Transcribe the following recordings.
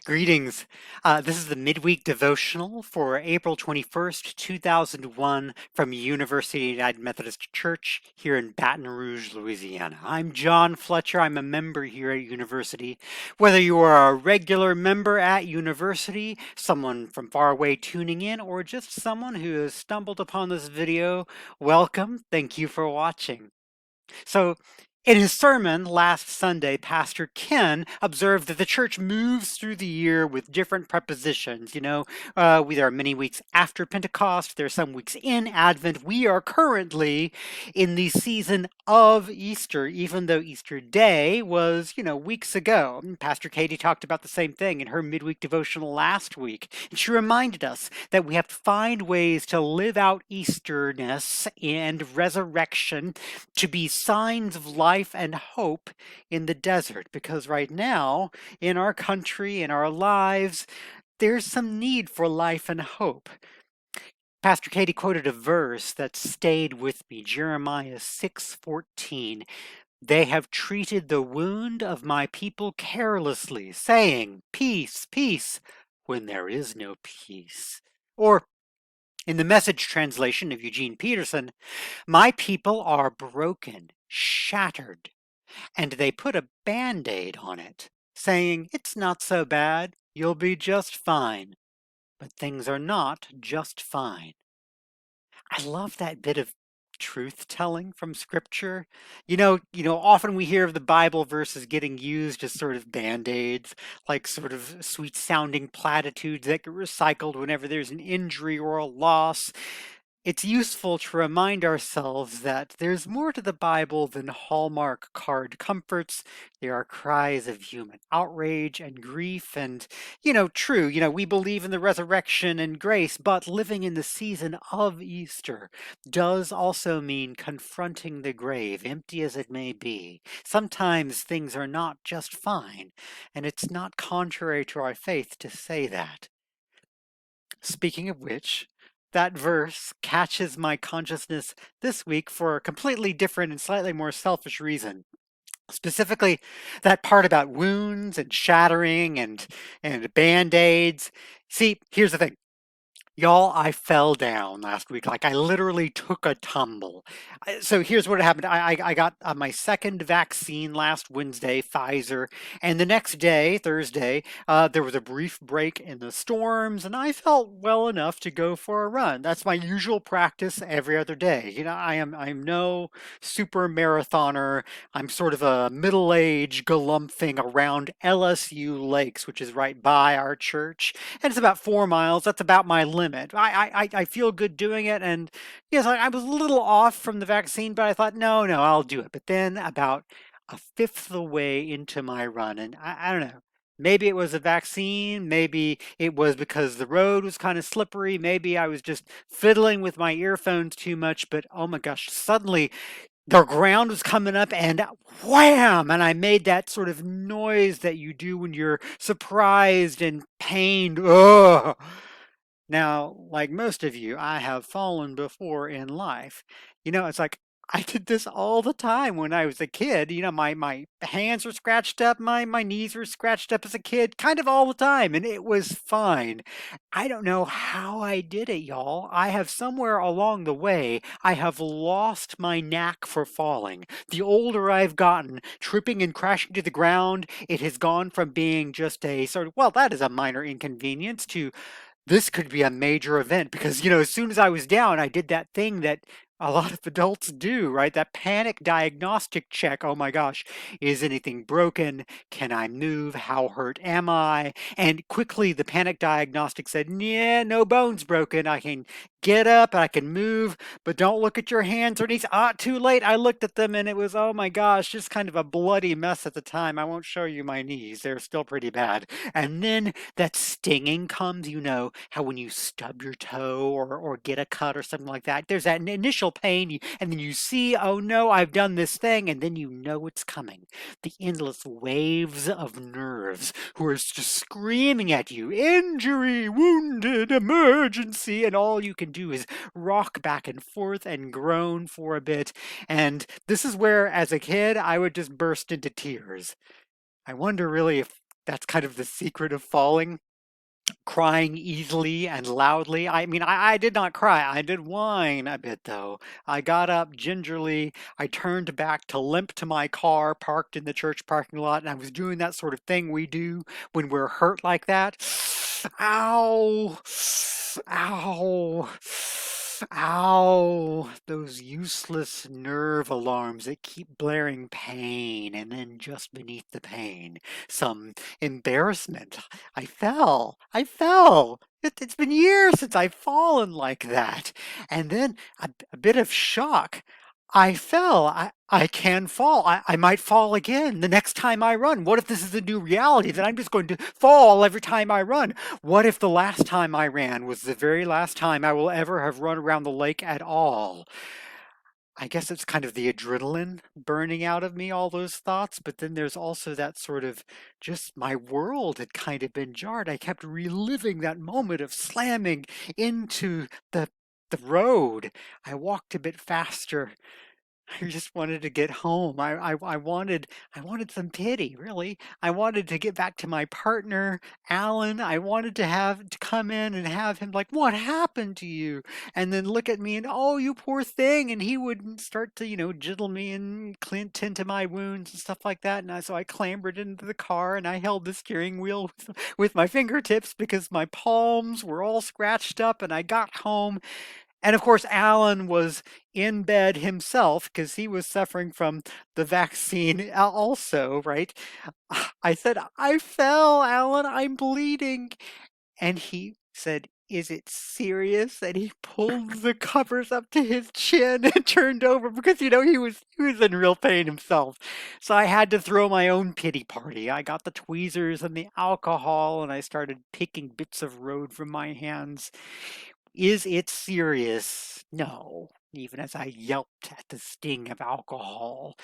Greetings. This is the midweek devotional for April 21st, 2001 from University United Methodist Church here in Baton Rouge, Louisiana. I'm John Fletcher. I'm a member here at University. Whether you are a regular member at University, someone from far away tuning in, or just someone who has stumbled upon this video, welcome. Thank you for watching. So, in his sermon last Sunday, Pastor Ken observed that the church moves through the year with different prepositions. There are many weeks after Pentecost, there are some weeks in Advent. We are currently in the season of Easter, even though Easter Day was, weeks ago. And Pastor Katie talked about the same thing in her midweek devotional last week. And she reminded us that we have to find ways to live out Easterness and resurrection to be signs of life and hope in the desert. Because right now, in our country, in our lives, there's some need for life and hope. Pastor Katie quoted a verse that stayed with me, Jeremiah 6:14. They have treated the wound of my people carelessly, saying, peace, peace, when there is no peace. Or in the Message translation of Eugene Peterson, my people are broken, shattered, and they put a band-aid on it, saying, it's not so bad, you'll be just fine. But things are not just fine. I love that bit of truth telling from scripture. Often we hear of the Bible verses getting used as sort of band-aids, like sort of sweet sounding platitudes that get recycled whenever there's an injury or a loss. It's useful to remind ourselves that there's more to the Bible than Hallmark card comforts. There are cries of human outrage and grief and, true, we believe in the resurrection and grace, but living in the season of Easter does also mean confronting the grave, empty as it may be. Sometimes things are not just fine, and it's not contrary to our faith to say that. Speaking of which, that verse catches my consciousness this week for a completely different and slightly more selfish reason. Specifically, that part about wounds and shattering and band-aids. See, here's the thing. Y'all, I fell down last week. Like I literally took a tumble. So here's what happened. I got my second vaccine last Wednesday, Pfizer, and the next day, Thursday, there was a brief break in the storms, and I felt well enough to go for a run. That's my usual practice every other day. I'm no super marathoner. I'm sort of a middle-aged galumphing around LSU Lakes, which is right by our church, and it's about 4 miles. That's about my limit. I feel good doing it, and yes, I was a little off from the vaccine, but I thought, no, I'll do it. But then about a fifth of the way into my run, and I don't know. Maybe it was a vaccine. Maybe it was because the road was kind of slippery. Maybe I was just fiddling with my earphones too much. But oh my gosh, suddenly the ground was coming up and wham! And I made that sort of noise that you do when you're surprised and pained. Ugh! Now, like most of you, I have fallen before in life. It's like I did this all the time when I was a kid. My hands were scratched up, my knees were scratched up as a kid, kind of all the time, and it was fine. I don't know how I did it, y'all. I have somewhere along the way, I have lost my knack for falling. The older I've gotten, tripping and crashing to the ground, it has gone from being just a sort of, well, that is a minor inconvenience to this could be a major event because, as soon as I was down, I did that thing that a lot of adults do, right? That panic diagnostic check. Oh my gosh, is anything broken? Can I move? How hurt am I? And quickly the panic diagnostic said, yeah, no bones broken. I can get up, I can move, but don't look at your hands or knees. Too late. I looked at them and it was, oh my gosh, just kind of a bloody mess at the time. I won't show you my knees. They're still pretty bad. And then that stinging comes, how when you stub your toe or get a cut or something like that, there's that initial pain, and then you see, oh no, I've done this thing, and then you know it's coming. The endless waves of nerves who are just screaming at you, injury, wounded, emergency, and all you can do is rock back and forth and groan for a bit. And this is where, as a kid, I would just burst into tears. I wonder really if That's kind of the secret of falling. Crying easily and loudly. I mean, I did not cry. I did whine a bit, though. I got up gingerly. I turned back to limp to my car parked in the church parking lot, and I was doing that sort of thing we do when we're hurt like that. Ow! Ow! Ow! Those useless nerve alarms that keep blaring pain, and then just beneath the pain, some embarrassment. I fell. I fell. It's been years since I've fallen like that. And then a bit of shock. I fell. I can fall. I might fall again the next time I run. What if this is a new reality that I'm just going to fall every time I run? What if the last time I ran was the very last time I will ever have run around the lake at all? I guess it's kind of the adrenaline burning out of me, all those thoughts, but then there's also that sort of just my world had kind of been jarred. I kept reliving that moment of slamming into the road. I walked a bit faster. I just wanted to get home. I wanted some pity, really. I wanted to get back to my partner, Alan. I wanted to have to come in and have him like, "What happened to you?" And then look at me and, "Oh, you poor thing." And he would start to, jiddle me and tend to my wounds and stuff like that. So I clambered into the car and I held the steering wheel with my fingertips because my palms were all scratched up. And I got home and of course, Alan was in bed himself because he was suffering from the vaccine also, right? I said, "I fell, Alan, I'm bleeding." And he said, "Is it serious?" And he pulled the covers up to his chin and turned over because he was in real pain himself. So I had to throw my own pity party. I got the tweezers and the alcohol and I started picking bits of road from my hands. Is it serious? No. Even as I yelped at the sting of alcohol,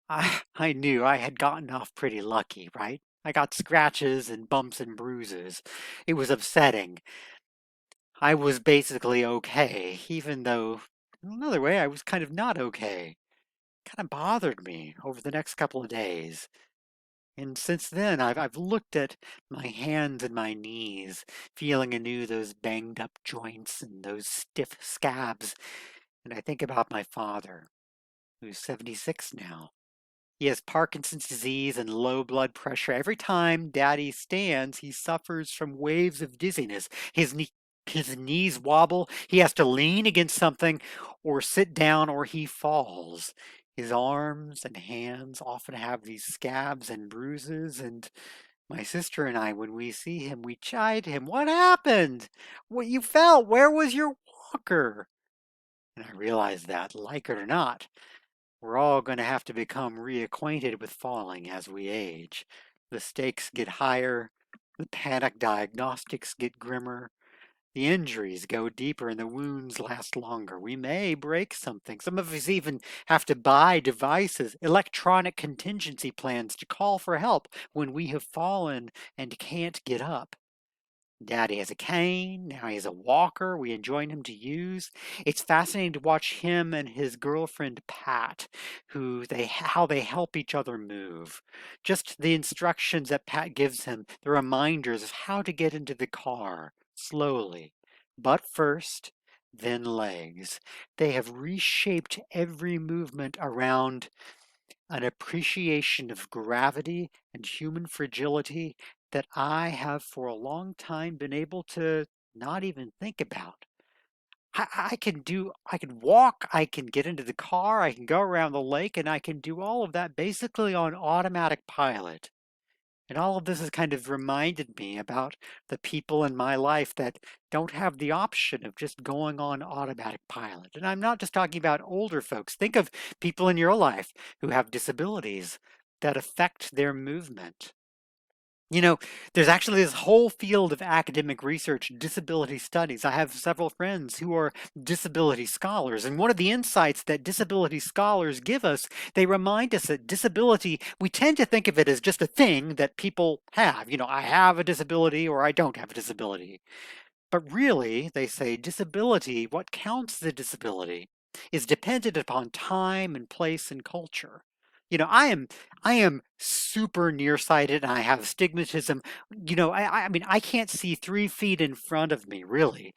I knew I had gotten off pretty lucky, right? I got scratches and bumps and bruises. It was upsetting. I was basically okay, even though, in another way, I was kind of not okay. It kind of bothered me over the next couple of days. And since then, I've looked at my hands and my knees, feeling anew those banged up joints and those stiff scabs. And I think about my father, who's 76 now. He has Parkinson's disease and low blood pressure. Every time Daddy stands, he suffers from waves of dizziness. His knees wobble. He has to lean against something or sit down or he falls. His arms and hands often have these scabs and bruises, and my sister and I, when we see him, we chide him. "What happened? What, you fell? Where was your walker?" And I realize that, like it or not, we're all going to have to become reacquainted with falling as we age. The stakes get higher, the panic diagnostics get grimmer, the injuries go deeper and the wounds last longer. We may break something. Some of us even have to buy devices, electronic contingency plans to call for help when we have fallen and can't get up. Daddy has a cane, now he has a walker we enjoin him to use. It's fascinating to watch him and his girlfriend Pat, how they help each other move. Just the instructions that Pat gives him, the reminders of how to get into the car slowly. Butt first, then legs. They have reshaped every movement around an appreciation of gravity and human fragility that I have for a long time been able to not even think about. I can walk, I can get into the car, I can go around the lake, and I can do all of that basically on automatic pilot. And all of this has kind of reminded me about the people in my life that don't have the option of just going on automatic pilot. And I'm not just talking about older folks. Think of people in your life who have disabilities that affect their movement. You know, there's actually this whole field of academic research, disability studies. I have several friends who are disability scholars, and one of the insights that disability scholars give us, they remind us that disability, we tend to think of it as just a thing that people have. I have a disability or I don't have a disability. But really, they say disability, what counts as a disability, is dependent upon time and place and culture. I am super nearsighted and I have astigmatism. I mean, I can't see 3 feet in front of me, really.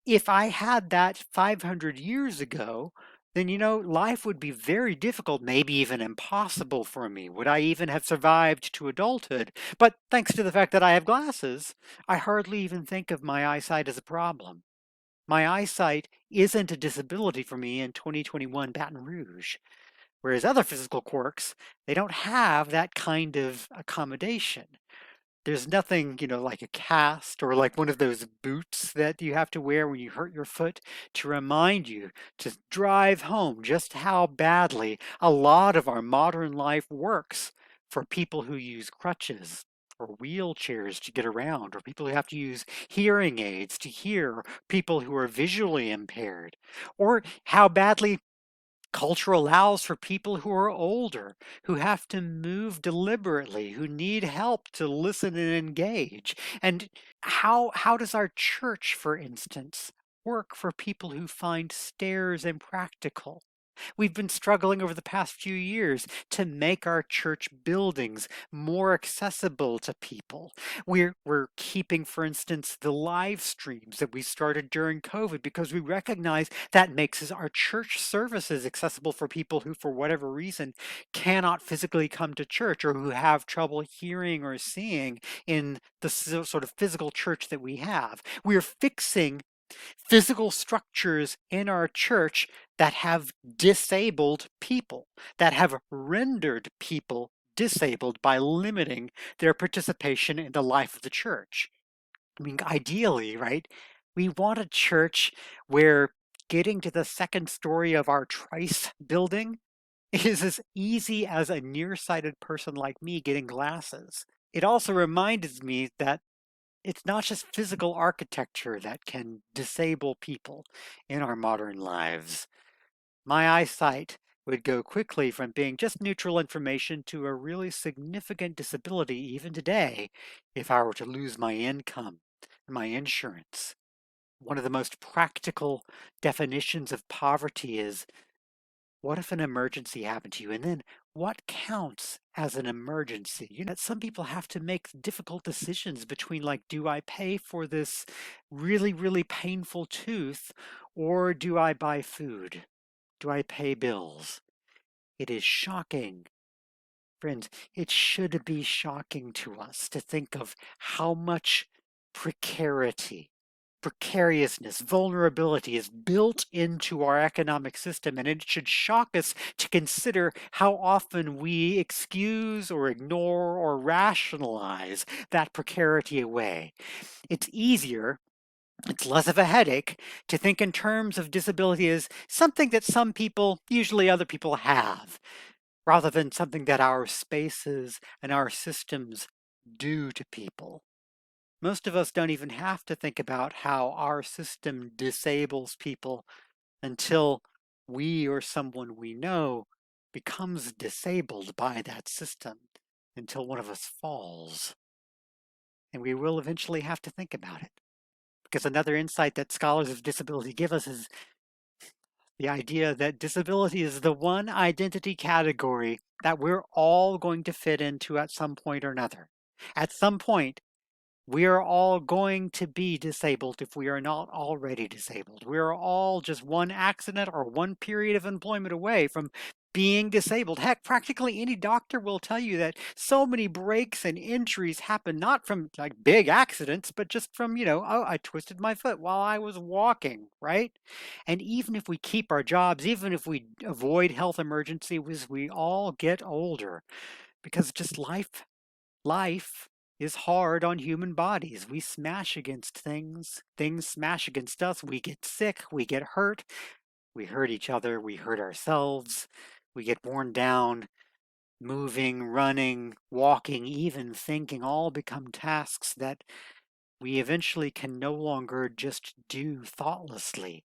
If I had that 500 years ago, then life would be very difficult, maybe even impossible for me. Would I even have survived to adulthood? But thanks to the fact that I have glasses, I hardly even think of my eyesight as a problem. My eyesight isn't a disability for me in 2021 Baton Rouge. Whereas other physical quirks, they don't have that kind of accommodation. There's nothing, like a cast or like one of those boots that you have to wear when you hurt your foot to remind you to drive home just how badly a lot of our modern life works for people who use crutches or wheelchairs to get around, or people who have to use hearing aids to hear, people who are visually impaired, or how badly culture allows for people who are older, who have to move deliberately, who need help to listen and engage. And how does our church, for instance, work for people who find stairs impractical? We've been struggling over the past few years to make our church buildings more accessible to people. We're keeping, for instance, the live streams that we started during COVID because we recognize that makes our church services accessible for people who, for whatever reason, cannot physically come to church or who have trouble hearing or seeing in the sort of physical church that we have. We're fixing physical structures in our church that have disabled people, that have rendered people disabled by limiting their participation in the life of the church. I mean, ideally, right? We want a church where getting to the second story of our trice building is as easy as a nearsighted person like me getting glasses. It also reminds me that it's not just physical architecture that can disable people in our modern lives. My eyesight would go quickly from being just neutral information to a really significant disability even today if I were to lose my income and my insurance. One of the most practical definitions of poverty is, what if an emergency happened to you? And then what counts as an emergency? Some people have to make difficult decisions between, like, do I pay for this really, really painful tooth or do I buy food? Do I pay bills? It is shocking. Friends, it should be shocking to us to think of how much precarity, precariousness, vulnerability is built into our economic system, and it should shock us to consider how often we excuse or ignore or rationalize that precarity away. It's easier, it's less of a headache to think in terms of disability as something that some people, usually other people, have, rather than something that our spaces and our systems do to people. Most of us don't even have to think about how our system disables people until we or someone we know becomes disabled by that system, until one of us falls. And we will eventually have to think about it. Because another insight that scholars of disability give us is the idea that disability is the one identity category that we're all going to fit into at some point or another. At some point, we are all going to be disabled if we are not already disabled. We are all just one accident or one period of employment away from being disabled. Heck, practically any doctor will tell you that so many breaks and injuries happen not from like big accidents, but just from, oh, I twisted my foot while I was walking, right? And even if we keep our jobs, even if we avoid health emergencies, we all get older because just life is hard on human bodies. We smash against things, things smash against us, we get sick, we get hurt, we hurt each other, we hurt ourselves, we get worn down. Moving, running, walking, even thinking all become tasks that we eventually can no longer just do thoughtlessly.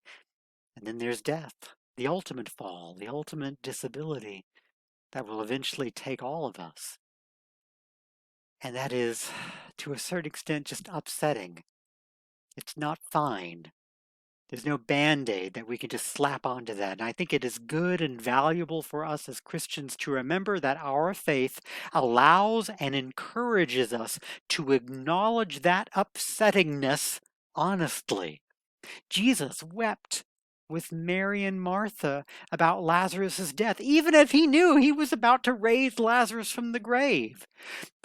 And then there's death, the ultimate fall, the ultimate disability that will eventually take all of us. And that is, to a certain extent, just upsetting. It's not fine. There's no band-aid that we can just slap onto that. And I think it is good and valuable for us as Christians to remember that our faith allows and encourages us to acknowledge that upsettingness honestly. Jesus wept with Mary and Martha about Lazarus' death, even if he knew he was about to raise Lazarus from the grave.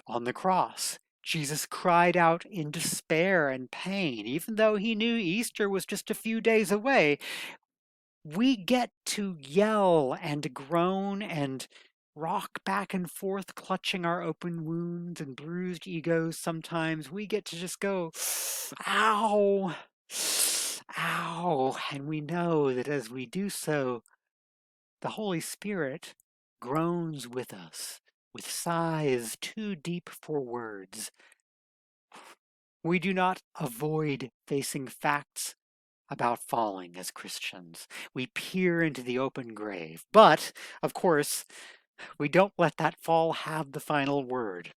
On the cross, Jesus cried out in despair and pain, even though he knew Easter was just a few days away. We get to yell and groan and rock back and forth, clutching our open wounds and bruised egos sometimes. We get to just go, ow, ow. And we know that as we do so, the Holy Spirit groans with us with sighs too deep for words. We do not avoid facing facts about falling as Christians. We peer into the open grave. But, of course, we don't let that fall have the final word.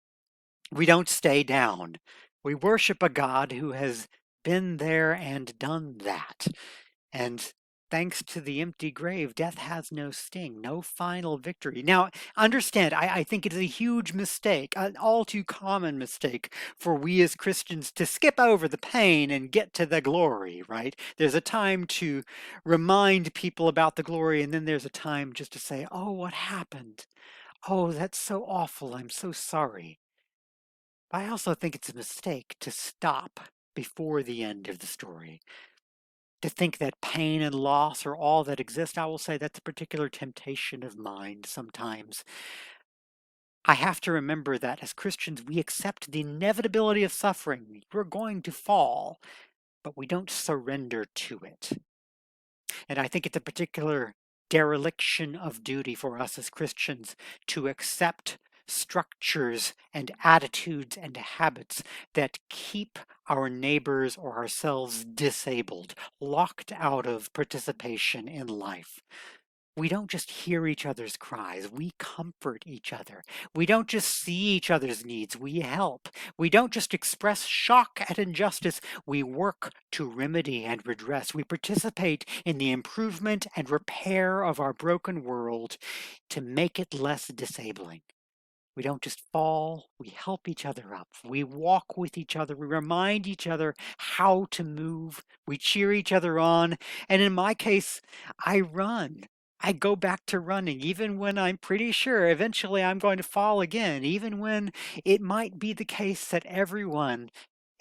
We don't stay down. We worship a God who has been there and done that. And thanks to the empty grave, death has no sting, no final victory. Now, understand, I think it is a huge mistake, an all too common mistake for we as Christians to skip over the pain and get to the glory, right? There's a time to remind people about the glory, and then there's a time just to say, oh, what happened? Oh, that's so awful. I'm so sorry. I also think it's a mistake to stop before the end of the story. To think that pain and loss are all that exist, I will say that's a particular temptation of mine sometimes. I have to remember that as Christians, we accept the inevitability of suffering. We're going to fall, but we don't surrender to it. And I think it's a particular dereliction of duty for us as Christians to accept structures and attitudes and habits that keep our neighbors or ourselves disabled, locked out of participation in life. We don't just hear each other's cries, we comfort each other. We don't just see each other's needs, we help. We don't just express shock at injustice, we work to remedy and redress. We participate in the improvement and repair of our broken world to make it less disabling. We don't just fall, we help each other up. We walk with each other. We remind each other how to move. We cheer each other on. And in my case, I run. I go back to running, even when I'm pretty sure eventually I'm going to fall again, even when it might be the case that every run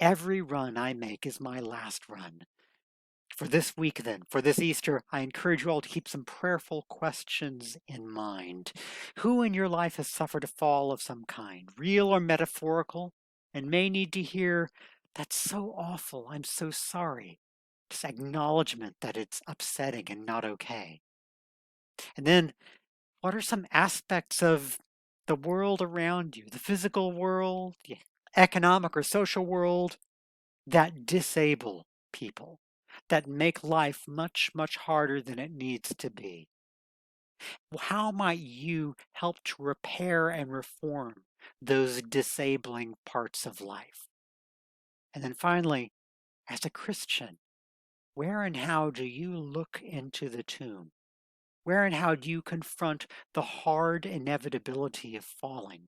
I make is my last run. For this week, then, for this Easter, I encourage you all to keep some prayerful questions in mind. Who in your life has suffered a fall of some kind, real or metaphorical, and may need to hear, that's so awful, I'm so sorry? Just acknowledgement that it's upsetting and not okay. And then, what are some aspects of the world around you, the physical world, the economic or social world, that disable people, that make life much, much harder than it needs to be? How might you help to repair and reform those disabling parts of life? And then finally, as a Christian, where and how do you look into the tomb? Where and how do you confront the hard inevitability of falling,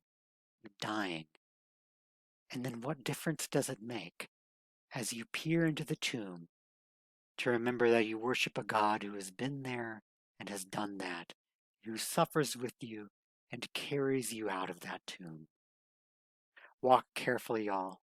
dying? And then what difference does it make as you peer into the tomb to remember that you worship a God who has been there and has done that, who suffers with you and carries you out of that tomb? Walk carefully, y'all.